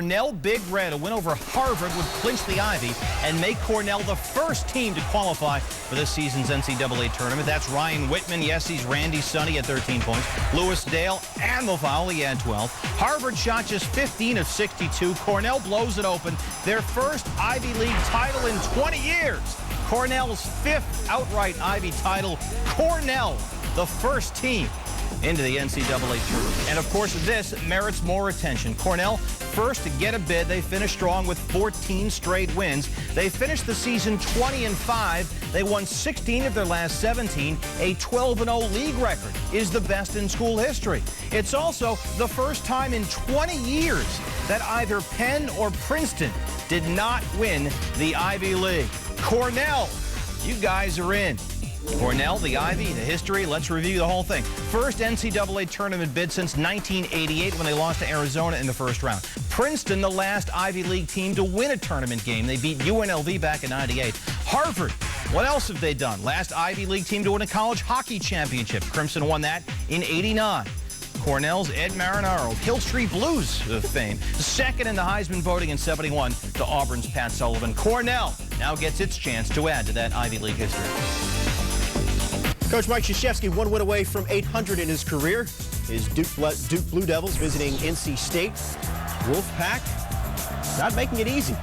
Cornell Big Red, a win over Harvard, would clinch the Ivy and make Cornell the first team to qualify for this season's NCAA tournament. That's Ryan Whitman. Yes, he's Randy Sonny at 13 points. Lewis Dale and Lafau, he had 12. Harvard shot just 15 of 62. Cornell blows it open. Their first Ivy League title in 20 years. Cornell's fifth outright Ivy title. Cornell, the first team into the NCAA tournament. And of course, this merits more attention. Cornell, first to get a bid. They finished strong with 14 straight wins. They finished the season 20-5. They won 16 of their last 17. A 12-0 league record is the best in school history. It's also the first time in 20 years that either Penn or Princeton did not win the Ivy League. Cornell, you guys are in. Cornell, the Ivy, the history. Let's review the whole thing. First NCAA tournament bid since 1988 when they lost to Arizona in the first round. Princeton, the last Ivy League team to win a tournament game. They beat UNLV back in '98. Harvard, what else have they done? Last Ivy League team to win a college hockey championship. Crimson won that in '89. Cornell's Ed Marinaro, Hill Street Blues of fame. Second in the Heisman voting in '71 to Auburn's Pat Sullivan. Cornell now gets its chance to add to that Ivy League history. Coach Mike Krzyzewski, one win away from 800 in his career. His Duke Blue Devils visiting NC State. Wolfpack not making it easy.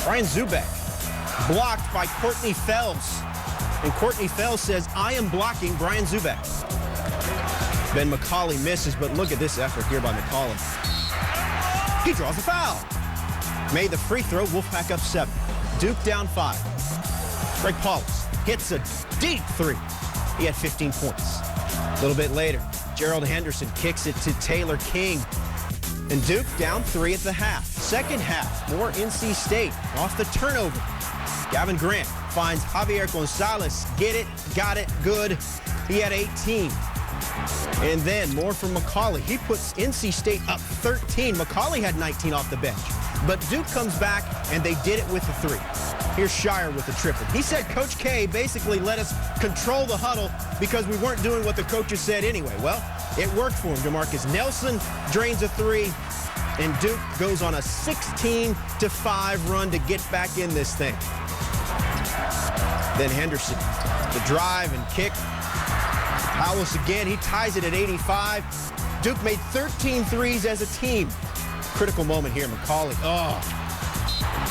Brian Zubek blocked by Courtney Fells. And Courtney Fells says, I am blocking Brian Zubek. Ben McCauley misses, but look at this effort here by McCauley. He draws a foul. Made the free throw, Wolfpack up 7. Duke down 5. Greg Paulus hits a deep 3. He had 15 points. A little bit later, Gerald Henderson kicks it to Taylor King. And Duke down 3 at the half. Second half, more NC State off the turnover. Gavin Grant finds Javier Gonzalez. Get it, got it, good. He had 18. And then more from McCauley. He puts NC State up 13. McCauley had 19 off the bench. But Duke comes back, and they did it with a 3. Here's Shire with the triple. He said Coach K basically let us control the huddle because we weren't doing what the coaches said anyway. Well, it worked for him. DeMarcus Nelson drains a 3, and Duke goes on a 16-5 run to get back in this thing. Then Henderson, the drive and kick. Powell's again. He ties it at 85. Duke made 13 threes as a team. Critical moment here. McCauley.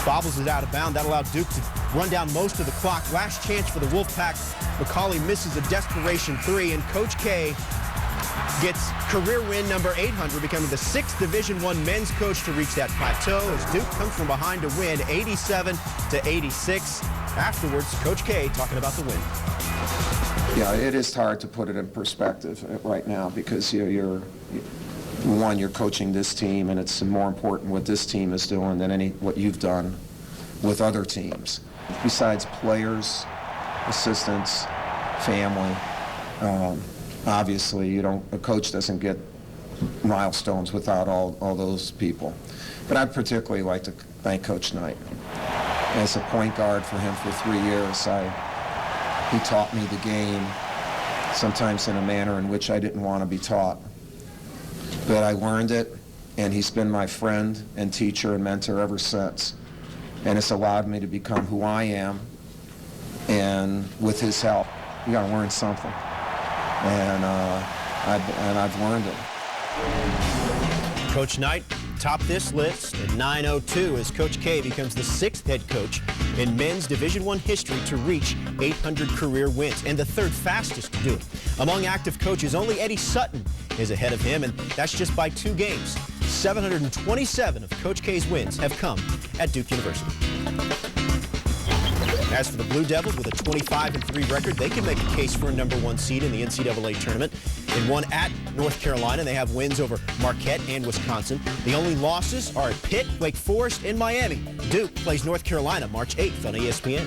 Bobbles it out of bounds. That allowed Duke to run down most of the clock. Last chance for the Wolfpack. McCauley misses a desperation 3, and Coach K gets career win number 800, becoming the 6th Division I men's coach to reach that plateau as Duke comes from behind to win 87-86. Afterwards, Coach K talking about the win. Yeah, it is hard to put it in perspective right now because you're coaching this team, and it's more important what this team is doing than what you've done with other teams. Besides players, assistants, family, obviously a coach doesn't get milestones without all those people. But I'd particularly like to thank Coach Knight. As a point guard for him for 3 years, he taught me the game, sometimes in a manner in which I didn't want to be taught. But I learned it, and he's been my friend and teacher and mentor ever since. And it's allowed me to become who I am, and with his help, you got to learn something. And I've learned it. Coach Knight topped this list at 902 as Coach K becomes the 6th head coach in men's Division I history to reach 800 career wins, and the 3rd fastest to do it. Among active coaches, only Eddie Sutton is ahead of him, and that's just by 2 games. 727 of Coach K's wins have come at Duke University. As for the Blue Devils, with a 25-3 record, they can make a case for a #1 seed in the NCAA tournament. They won at North Carolina. They have wins over Marquette and Wisconsin. The only losses are at Pitt, Wake Forest, and Miami. Duke plays North Carolina March 8th on ESPN.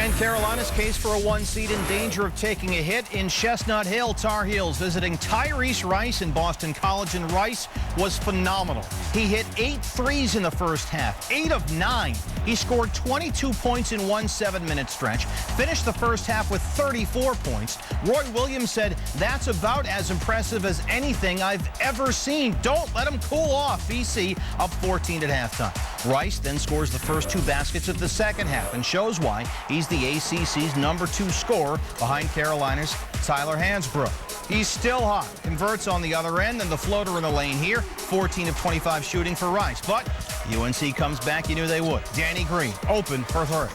And Carolina's case for a 1 seed in danger of taking a hit in Chestnut Hill. Tar Heels visiting Tyrese Rice in Boston College, and Rice was phenomenal. He hit 8 threes in the first half, 8 of 9. He scored 22 points in one 7-minute stretch, finished the first half with 34 points. Roy Williams said, "That's about as impressive as anything I've ever seen. Don't let him cool off." BC up 14 at halftime. Rice then scores the first 2 baskets of the second half and shows why he's the ACC's #2 scorer behind Carolina's Tyler Hansbrough. He's still hot. Converts on the other end, and the floater in the lane here. 14 of 25 shooting for Rice. But UNC comes back. You knew they would. Danny Green open for 3.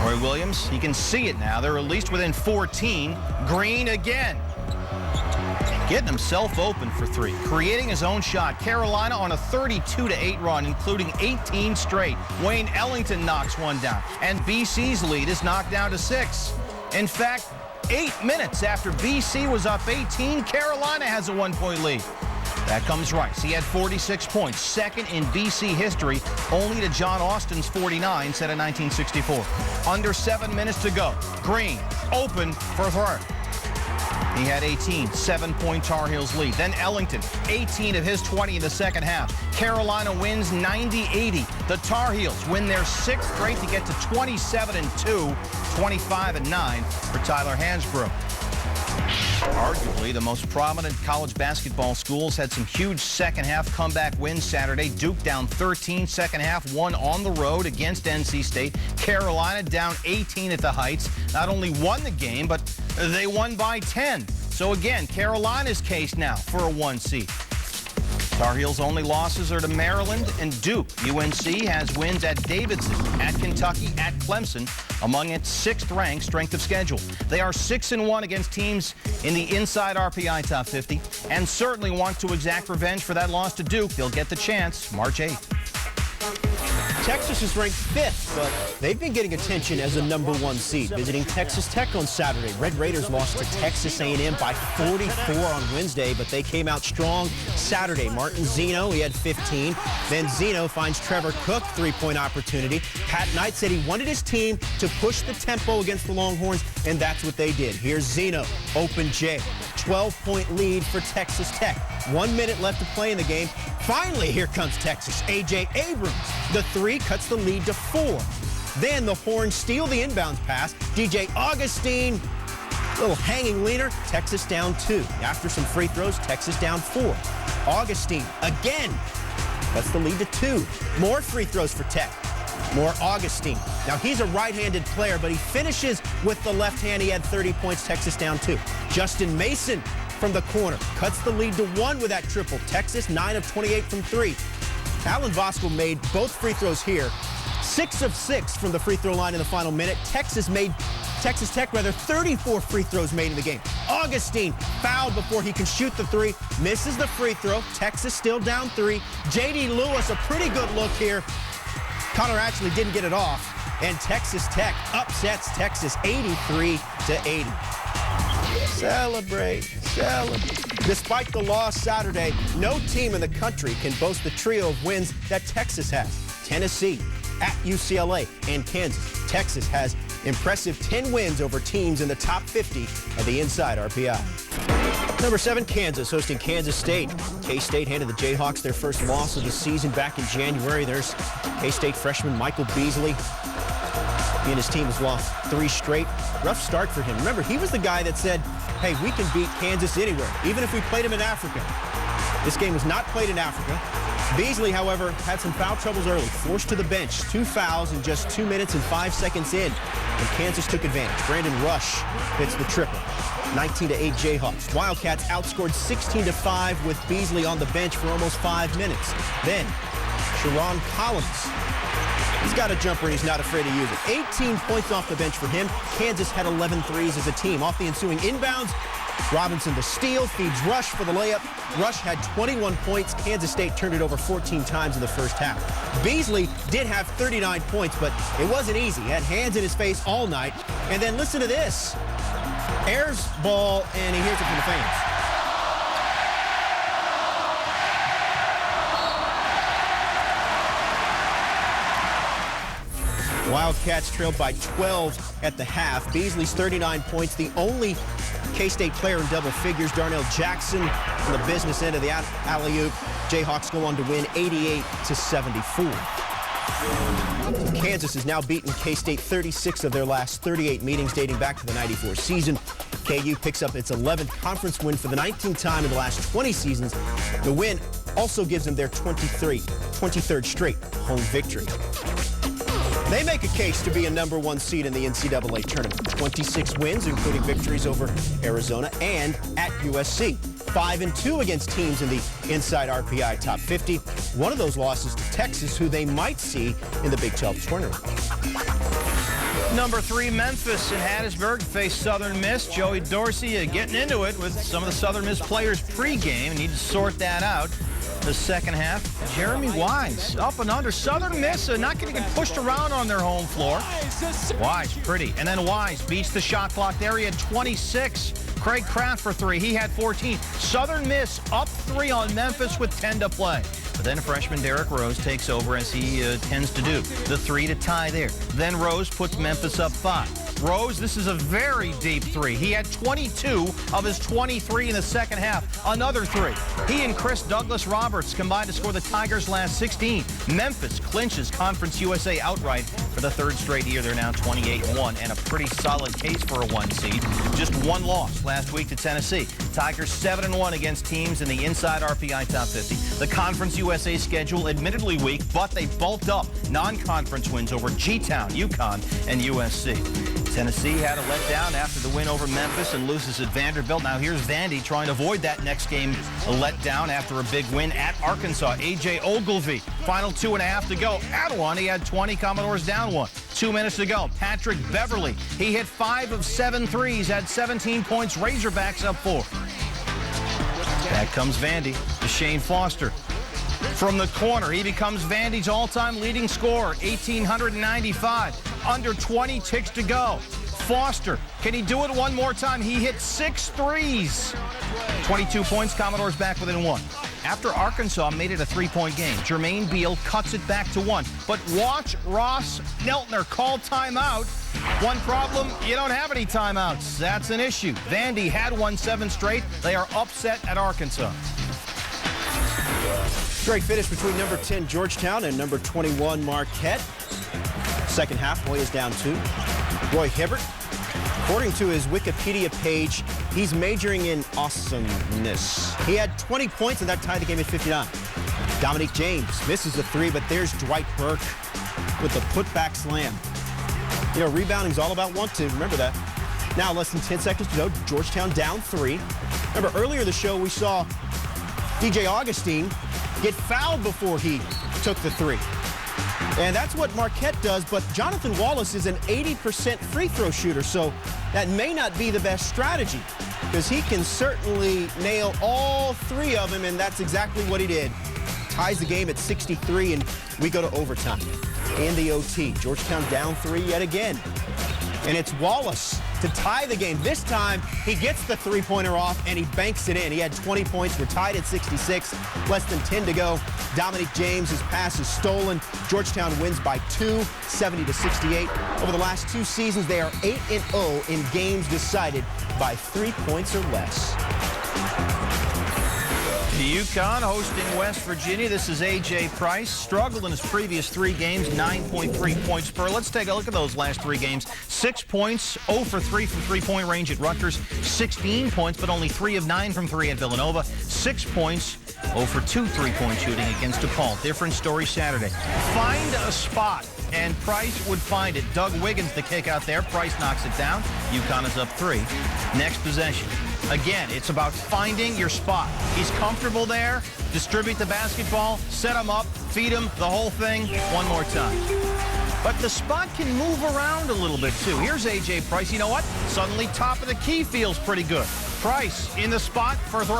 Roy Williams, he can see it now. They're at least within 14. Green again. Getting himself open for 3, creating his own shot. Carolina on a 32-8 run, including 18 straight. Wayne Ellington knocks one down, and BC's lead is knocked down to 6. In fact, 8 minutes after BC was up 18, Carolina has a 1-point lead. That comes Rice. He had 46 points, second in BC history, only to John Austin's 49 set in 1964. Under 7 minutes to go. Green open for 3. He had 18, 7-point Tar Heels lead. Then Ellington, 18 of his 20 in the second half. Carolina wins 90-80. The Tar Heels win their 6th straight to get to 27-2, 25-9 for Tyler Hansbrough. Arguably, the most prominent college basketball schools had some huge second-half comeback wins Saturday. Duke down 13 second half, won on the road against NC State. Carolina down 18 at the Heights. Not only won the game, but they won by 10. So again, Carolina's case now for a 1 seed. Tar Heels' only losses are to Maryland and Duke. UNC has wins at Davidson, at Kentucky, at Clemson, among its 6th-ranked strength of schedule. They are 6-1 against teams in the inside RPI top 50 and certainly want to exact revenge for that loss to Duke. They'll get the chance March 8th. Texas is ranked 5th, but they've been getting attention as a #1 seed. Visiting Texas Tech on Saturday. Red Raiders lost to Texas A&M by 44 on Wednesday, but they came out strong Saturday. Martin Zeno, he had 15. Then Zeno finds Trevor Cook, 3-point opportunity. Pat Knight said he wanted his team to push the tempo against the Longhorns, and that's what they did. Here's Zeno, open J. 12-point lead for Texas Tech. 1 minute left to play in the game. Finally, here comes Texas. A.J. Abrams. The 3 cuts the lead to 4. Then the Horns steal the inbounds pass. DJ Augustine, little hanging leaner. Texas down 2. After some free throws, Texas down 4. Augustine again cuts the lead to 2. More free throws for Tech. More Augustine. Now, he's a right-handed player, but he finishes with the left hand. He had 30 points. Texas down 2. Justin Mason from the corner cuts the lead to 1 with that triple. Texas 9 of 28 from 3. Alan Voskuhl made both free throws here. 6 of 6 from the free throw line in the final minute. Texas Tech 34 free throws made in the game. Augustine fouled before he can shoot the 3. Misses the free throw. Texas still down 3. J.D. Lewis, a pretty good look here. Connor actually didn't get it off. And Texas Tech upsets Texas 83-80. Celebrate. Despite the loss Saturday, no team in the country can boast the trio of wins that Texas has. Tennessee, at UCLA, and Kansas. Texas has impressive 10 wins over teams in the top 50 of the Inside RPI. #7, Kansas, hosting Kansas State. K-State handed the Jayhawks their first loss of the season back in January. There's K-State freshman Michael Beasley. He and his team has lost 3 straight. Rough start for him. Remember, he was the guy that said, hey, we can beat Kansas anywhere, even if we played him in Africa. This game was not played in Africa. Beasley, however, had some foul troubles early, forced to the bench. 2 fouls in just 2 minutes and 5 seconds in, and Kansas took advantage. Brandon Rush hits the triple. 19-8 Jayhawks. Wildcats outscored 16-5 with Beasley on the bench for almost 5 minutes. Then, Sharon Collins. He's got a jumper and he's not afraid to use it. 18 points off the bench for him. Kansas had 11 threes as a team. Off the ensuing inbounds, Robinson the steal, feeds Rush for the layup. Rush had 21 points. Kansas State turned it over 14 times in the first half. Beasley did have 39 points, but it wasn't easy. He had hands in his face all night. And then listen to this. Airs ball, and he hears it from the fans. Wildcats trailed by 12 at the half. Beasley's 39 points, the only K-State player in double figures. Darnell Jackson on the business end of the alley-oop. Jayhawks go on to win 88-74. Kansas has now beaten K-State 36 of their last 38 meetings dating back to the '94 season. KU picks up its 11th conference win for the 19th time in the last 20 seasons. The win also gives them their 23rd straight home victory. They make a case to be a #1 seed in the NCAA tournament. 26 wins, including victories over Arizona and at USC. 5-2 against teams in the Inside RPI Top 50. One of those losses to Texas, who they might see in the Big 12 tournament. Number 3, Memphis in Hattiesburg faced Southern Miss. Joey Dorsey getting into it with some of the Southern Miss players pregame. Need to sort that out. The second half, Jeremy Wise up and under. Southern Miss not going to get pushed around on their home floor. Wise, pretty. And then Wise beats the shot clock there. He had 26. Craig Kraft for 3. He had 14. Southern Miss up 3 on Memphis with 10 to play. But then freshman Derrick Rose takes over, as he tends to do. The 3 to tie there. Then Rose puts Memphis up 5. Rose, this is a very deep 3. He had 22 of his 23 in the second half. Another 3. He and Chris Douglas Roberts combined to score the Tigers' last 16. Memphis clinches Conference USA outright for the 3rd straight year. They're now 28-1 and a pretty solid case for a 1 seed. Just 1 loss last week to Tennessee. Tigers 7-1 against teams in the Inside RPI Top 50. The Conference USA schedule admittedly weak, but they bulked up non-conference wins over G-Town, UConn, and USC. Tennessee had a letdown after the win over Memphis and loses at Vanderbilt. Now here's Vandy trying to avoid that next game letdown after a big win at Arkansas. A.J. Ogilvy, final 2.5 to go. At one, he had 20. Commodores down 1. 2 minutes to go. Patrick Beverly, he hit 5 of 7 threes, had 17 points. Razorbacks up 4. Back comes Vandy to Shane Foster. From the corner, he becomes Vandy's all-time leading scorer, 1,895. Under 20 ticks to go. Foster, can he do it one more time? He hit 6 threes. 22 points, Commodores back within 1. After Arkansas made it a 3-point game, Jermaine Beal cuts it back to 1. But watch Ross Neltner call timeout. One problem, you don't have any timeouts. That's an issue. Vandy had won 7 straight. They are upset at Arkansas. Great finish between number 10 Georgetown and number 21 Marquette. Second half, Hoyas down 2. Roy Hibbert, according to his Wikipedia page, he's majoring in awesomeness. He had 20 points and that tied the game at 59. Dominique James misses the 3, but there's Dwight Burke with the putback slam. You know, rebounding's all about want to. Remember that. Now, less than 10 seconds to go. Georgetown down 3. Remember, earlier in the show, we saw DJ Augustine get fouled before he took the 3. And that's what Marquette does, but Jonathan Wallace is an 80% free throw shooter, so that may not be the best strategy, because he can certainly nail all 3 of them, and that's exactly what he did. Ties the game at 63, and we go to overtime. In the OT, Georgetown down 3 yet again. And it's Wallace to tie the game. This time, he gets the 3-pointer off, and he banks it in. He had 20 points. We're tied at 66. Less than 10 to go. Dominique James, his pass is stolen. Georgetown wins by 2, 70-68. Over the last 2 seasons, they are 8-0 in games decided by 3 points or less. UConn hosting West Virginia. This is A.J. Price. Struggled in his previous 3 games, 9.3 points per. Let's take a look at those last 3 games. 6 points, 0 for 3 from 3-point range at Rutgers. 16 points, but only 3 of 9 from 3 at Villanova. 6 points, 0 for 2 3-point shooting against DePaul. Different story Saturday. Find a spot, and Price would find it. Doug Wiggins, the kick out there. Price knocks it down. UConn is up 3. Next possession. Again, it's about finding your spot. He's comfortable there. Distribute the basketball, set him up, feed him, the whole thing, one more time. But the spot can move around a little bit, too. Here's A.J. Price. You know what? Suddenly top of the key feels pretty good. Price in the spot for 3.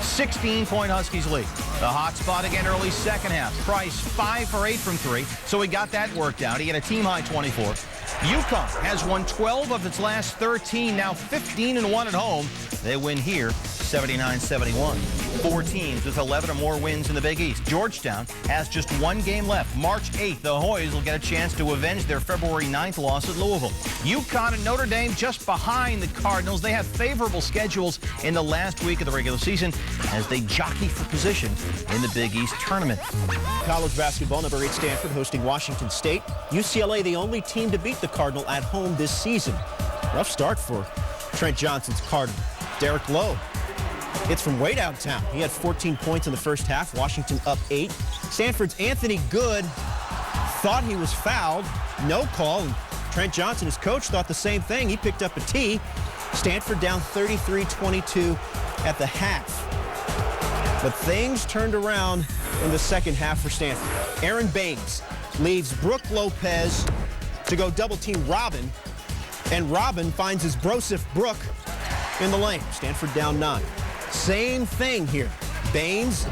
16-point Huskies lead. The hot spot again early second half. Price 5 for 8 from 3, so he got that worked out. He had a team-high 24. UConn has won 12 of its last 13, now 15-1 at home. They win here 79-71. 4 teams with 11 or more wins in the Big East. Georgetown has just 1 game left. March 8th, the Hoyas will get a chance to avenge their February 9th loss at Louisville. UConn and Notre Dame just behind the Cardinals. They have favorable schedules in the last week of the regular season as they jockey for position in the Big East tournament. College basketball, number 8 Stanford hosting Washington State. UCLA the only team to beat the Cardinal at home this season. Rough start for Trent Johnson's Cardinal. Derek Lowe hits from way downtown. He had 14 points in the first half. Washington up 8. Stanford's Anthony Good thought he was fouled. No call. And Trent Johnson, his coach, thought the same thing. He picked up a tee. Stanford down 33-22 at the half. But things turned around in the second half for Stanford. Aaron Baines leaves Brooke Lopez to go double-team Robin. And Robin finds his Broseph Brooke in the lane. Stanford down 9. Same thing here. Baines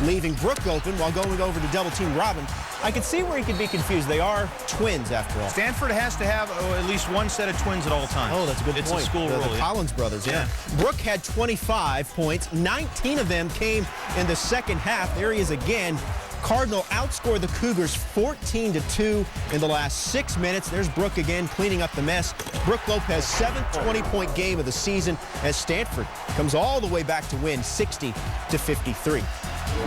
leaving Brooke open while going over to double-team Robin. I can see where he could be confused. They are twins, after all. Stanford has to have at least one set of twins at all times. Oh, that's a good point. It's a school rule. The Collins brothers, yeah. Brooke had 25 points. 19 of them came in the second half. There he is again. Cardinal outscored the Cougars 14-2 in the last 6 minutes. There's Brooke again cleaning up the mess. Brooke Lopez, 7th 20-point game of the season as Stanford comes all the way back to win 60-53.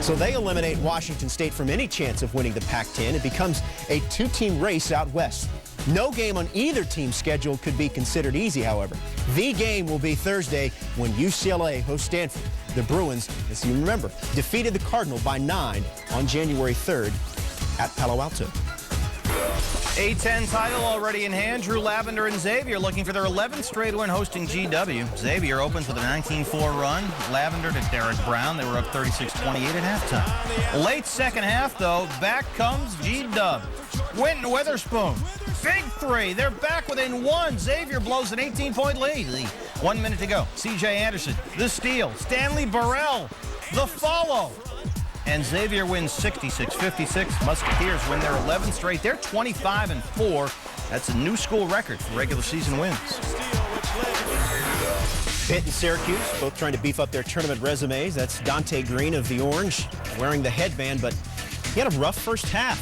So they eliminate Washington State from any chance of winning the Pac-10. It becomes a 2-team race out west. No game on either team's schedule could be considered easy, however. The game will be Thursday when UCLA hosts Stanford. The Bruins, as you remember, defeated the Cardinal by 9 on January 3rd at Palo Alto. A-10 title already in hand. Drew Lavender and Xavier looking for their 11th straight win hosting GW. Xavier opens with a 19-4 run. Lavender to Derek Brown. They were up 36-28 at halftime. Late second half, though, back comes GW. Winton Witherspoon. Big 3. They're back within 1. Xavier blows an 18-point lead. 1 minute to go. C.J. Anderson, the steal. Stanley Burrell, the follow. And Xavier wins 66-56. Musketeers win their 11th straight. They're 25-4. That's a new school record for regular season wins. Pitt and Syracuse, both trying to beef up their tournament resumes. That's Dante Green of the Orange wearing the headband, but he had a rough first half,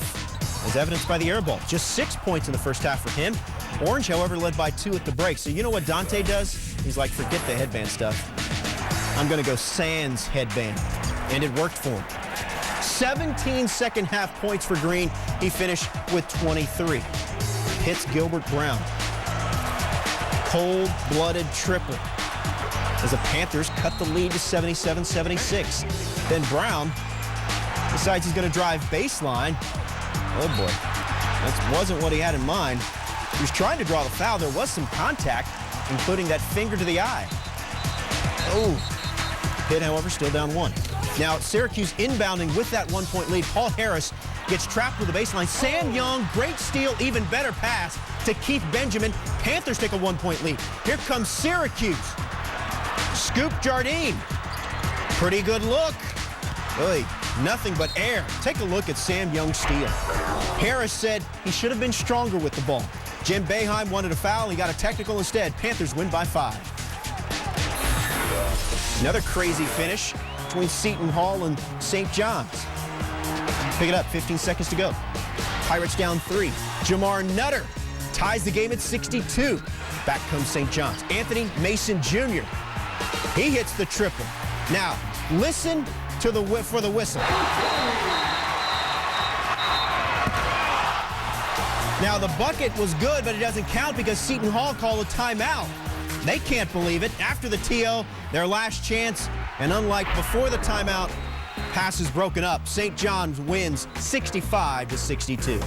as evidenced by the air ball. Just 6 points in the first half for him. Orange, however, led by 2 at the break. So you know what Dante does? He's like, forget the headband stuff. I'm going to go sans headband. And it worked for him. 17 second half points for Green. He finished with 23. Hits Gilbert Brown. Cold-blooded triple as the Panthers cut the lead to 77-76. Then Brown decides he's going to drive baseline. Oh boy, that wasn't what he had in mind. He was trying to draw the foul. There was some contact, including that finger to the eye. Oh, Pitt, however, still down 1. Now, Syracuse inbounding with that 1-point lead. Paul Harris gets trapped with the baseline. Sam Young, great steal, even better pass to Keith Benjamin. Panthers take a 1-point lead. Here comes Syracuse. Scoop Jardine. Pretty good look. Oy, nothing but air. Take a look at Sam Young's steal. Harris said he should have been stronger with the ball. Jim Boeheim wanted a foul. He got a technical instead. Panthers win by 5. Another crazy finish between Seton Hall and St. John's. Pick it up, 15 seconds to go. Pirates down 3. Jamar Nutter ties the game at 62. Back comes St. John's. Anthony Mason Jr. He hits the triple. Now, listen to the for the whistle. Now, the bucket was good, but it doesn't count because Seton Hall called a timeout. They can't believe it. After the TO, their last chance, and unlike before the timeout, pass is broken up. St. John's wins 65-62.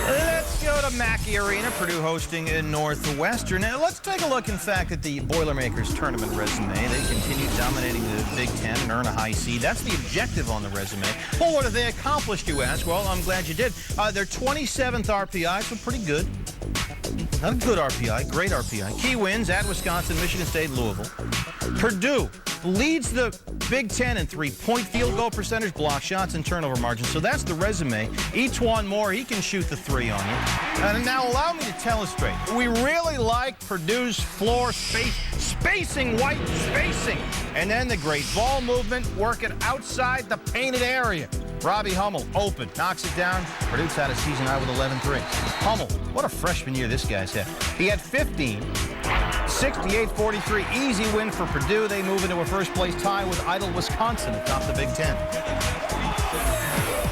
Let's go to Mackey Arena, Purdue hosting in Northwestern. Now, let's take a look, in fact, at the Boilermakers tournament resume. They continue dominating the Big Ten and earn a high seed. That's the objective on the resume. Well, what have they accomplished, you ask? Well, I'm glad you did. Their 27th RPI, so pretty good. Not a good RPI, great RPI. Key wins at Wisconsin, Michigan State, Louisville. Purdue leads the Big Ten in three-point field goal percentage, block shots, and turnover margin. So that's the resume. E'Twaun Moore, he can shoot the three on you. And now allow me to illustrate. We really like Purdue's floor spacing, white spacing. And then the great ball movement, working outside the painted area. Robbie Hummel, open, knocks it down. Purdue's had a season high with 11 threes. Hummel, what a freshman year this guy's had. He had 15, 68-43, easy win for Purdue. They move into a first-place tie with Idle, Wisconsin atop the Big Ten.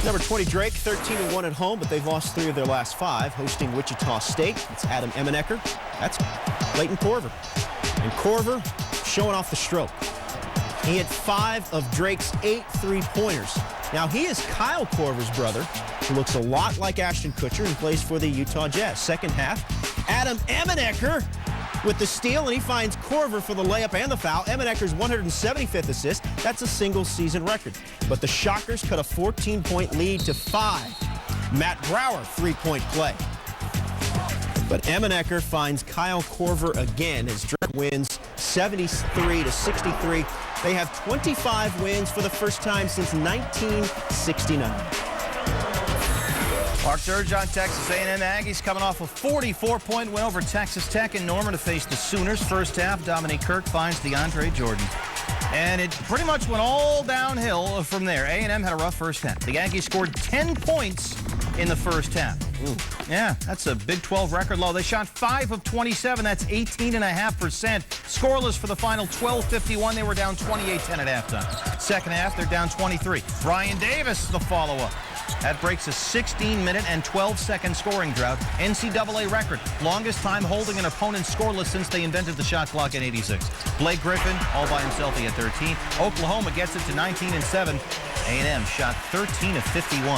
Number 20, Drake, 13-1 at home, but they've lost 3 of their last 5, hosting Wichita State. It's Adam Emenecker. That's Clayton Korver. And Korver showing off the stroke. He had 5 of Drake's 8 3-pointers. Now, he is Kyle Korver's brother, who looks a lot like Ashton Kutcher and plays for the Utah Jazz. Second half, Adam Emenecker with the steal, and he finds Korver for the layup and the foul. Emenecker's 175th assist. That's a single-season record. But the Shockers cut a 14-point lead to 5. Matt Brower, 3-point play. But Emenecker finds Kyle Korver again as Drake wins 73-63. They have 25 wins for the first time since 1969. Mark Durgeon, Texas A&M Aggies coming off a 44-point win over Texas Tech in Norman to face the Sooners. First half, Dominique Kirk finds DeAndre Jordan. And it pretty much went all downhill from there. A&M had a rough first half. The Aggies scored 10 points in the first half. Ooh. Yeah, that's a Big 12 record low. They shot 5 of 27. That's 18.5%. Scoreless for the final 12:51. They were down 28-10 at halftime. Second half, they're down 23. Brian Davis, the follow-up. That breaks a 16-minute and 12-second scoring drought. NCAA record. Longest time holding an opponent scoreless since they invented the shot clock in '86. Blake Griffin, all by himself, he had 13. Oklahoma gets it to 19-7. A&M shot 13 of 51.